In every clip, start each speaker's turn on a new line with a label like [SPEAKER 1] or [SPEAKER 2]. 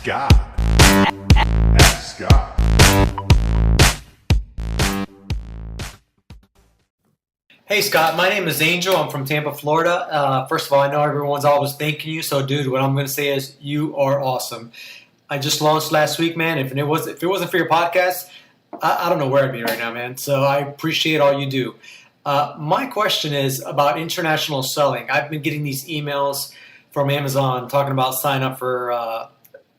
[SPEAKER 1] Scott. Ask Scott.
[SPEAKER 2] Hey Scott, my name is Angel. I'm from Tampa, Florida. First of all, I know everyone's always thanking you. So, dude, what I'm going to say is you are awesome. I just launched last week, man. If it wasn't for your podcast, I don't know where I'd be right now, man. So I appreciate all you do. My question is about international selling. I've been getting these emails from Amazon talking about sign up for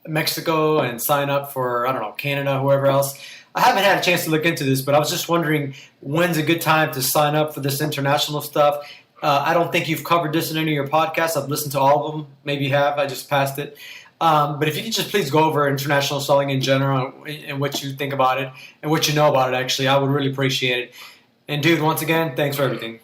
[SPEAKER 2] Mexico and sign up for, I don't know, Canada, whoever else. I haven't had a chance to look into this, but I was just wondering when's a good time to sign up for this international stuff. I don't think you've covered this in any of your podcasts. I've listened to all of them. Maybe you have. I just passed it. But if you could just please go over international selling in general and what you think about it and what you know about it, actually, I would really appreciate it. And, dude, once again, thanks for everything.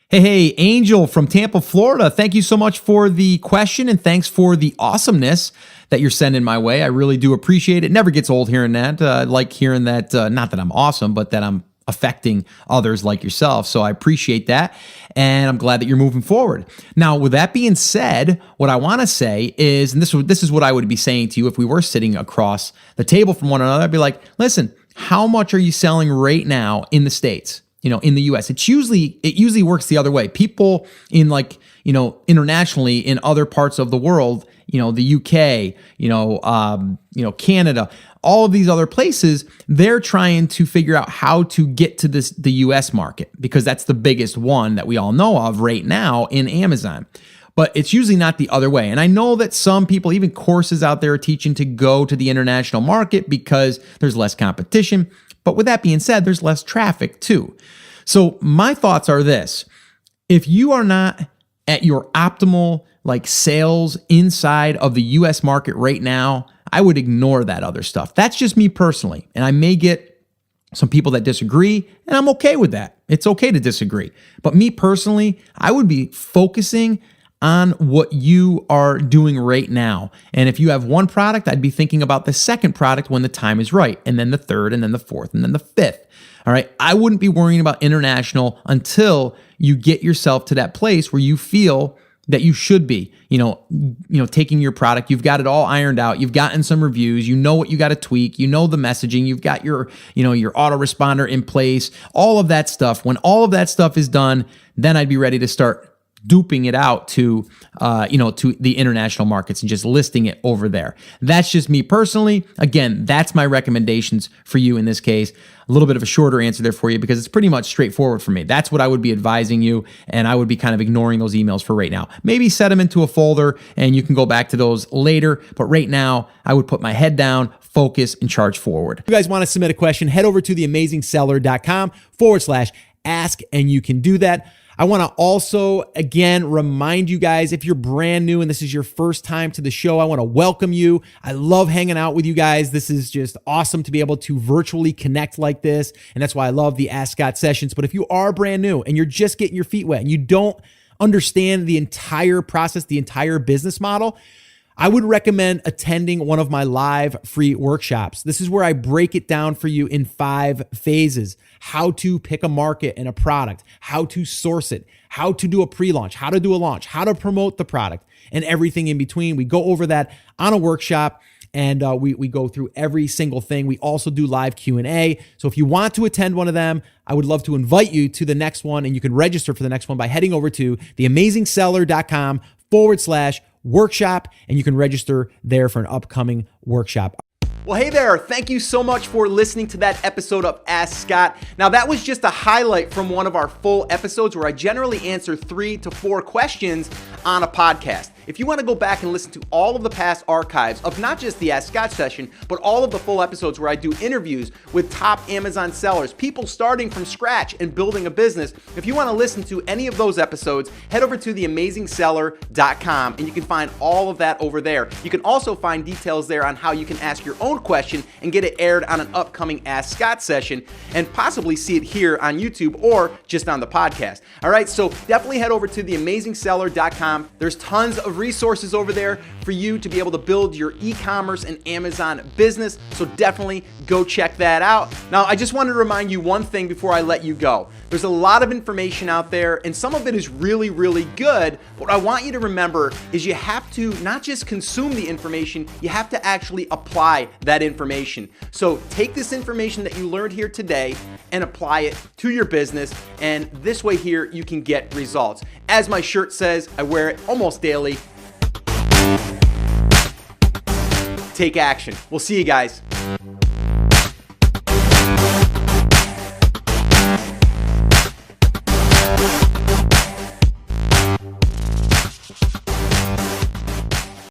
[SPEAKER 3] Hey, Angel from Tampa, Florida. Thank you so much for the question, and thanks for the awesomeness that you're sending my way. I really do appreciate it. Never gets old hearing that. I like hearing that, not that I'm awesome, but that I'm affecting others like yourself. So I appreciate that, and I'm glad that you're moving forward. Now, with that being said, what I want to say is, and this is what I would be saying to you if we were sitting across the table from one another, I'd be like, listen, how much are you selling right now in the States? In the US, it usually works the other way. People in internationally in other parts of the world, the UK, Canada, all of these other places, they're trying to figure out how to get to the US market because that's the biggest one that we all know of right now in Amazon. But it's usually not the other way. And I know that some people, even courses out there, are teaching to go to the international market because there's less competition. But with that being said, there's less traffic too. So my thoughts are this. If you are not at your optimal sales inside of the US market right now, I would ignore that other stuff. That's just me personally. And I may get some people that disagree, and I'm okay with that. It's okay to disagree. But me personally, I would be focusing on what you are doing right now. And if you have one product, I'd be thinking about the second product when the time is right, and then the third, and then the fourth, and then the fifth. All right. I wouldn't be worrying about international until you get yourself to that place where you feel that you should be, taking your product. You've got it all ironed out. You've gotten some reviews. You know what you got to tweak. You know the messaging. You've got your autoresponder in place. All of that stuff. When all of that stuff is done, then I'd be ready to start duping it out to the international markets and just listing it over there. That's just me personally. Again, that's my recommendations for you in this case. A little bit of a shorter answer there for you because it's pretty much straightforward for me. That's what I would be advising you, and I would be kind of ignoring those emails for right now. Maybe set them into a folder and you can go back to those later, but right now I would put my head down, focus, and charge forward. If you guys want to submit a question, head over to theamazingseller.com/ask, and you can do that. I want to also, again, remind you guys, if you're brand new and this is your first time to the show, I want to welcome you. I love hanging out with you guys. This is just awesome to be able to virtually connect like this. And that's why I love the Ask Scott sessions. But if you are brand new and you're just getting your feet wet and you don't understand the entire process, the entire business model, I would recommend attending one of my live free workshops. This is where I break it down for you in 5 phases: how to pick a market and a product, how to source it, how to do a pre-launch, how to do a launch, how to promote the product, and everything in between. We go over that on a workshop, and we go through every single thing. We also do live Q&A. So if you want to attend one of them, I would love to invite you to the next one, and you can register for the next one by heading over to theamazingseller.com/workshop, and you can register there for an upcoming workshop. Well, hey there. Thank you so much for listening to that episode of Ask Scott. Now, that was just a highlight from one of our full episodes where I generally answer 3 to 4 questions on a podcast. If you want to go back and listen to all of the past archives of not just the Ask Scott session, but all of the full episodes where I do interviews with top Amazon sellers, people starting from scratch and building a business, if you want to listen to any of those episodes, head over to theamazingseller.com and you can find all of that over there. You can also find details there on how you can ask your own question and get it aired on an upcoming Ask Scott session and possibly see it here on YouTube or just on the podcast. All right, so definitely head over to theamazingseller.com. There's tons of resources over there for you to be able to build your e-commerce and Amazon business. So definitely go check that out. Now, I just wanted to remind you one thing before I let you go. There's a lot of information out there, and some of it is really, really good. But what I want you to remember is you have to not just consume the information, you have to actually apply that information. So take this information that you learned here today and apply it to your business. And this way here, you can get results. As my shirt says, I wear it almost daily. Take action. We'll see you guys.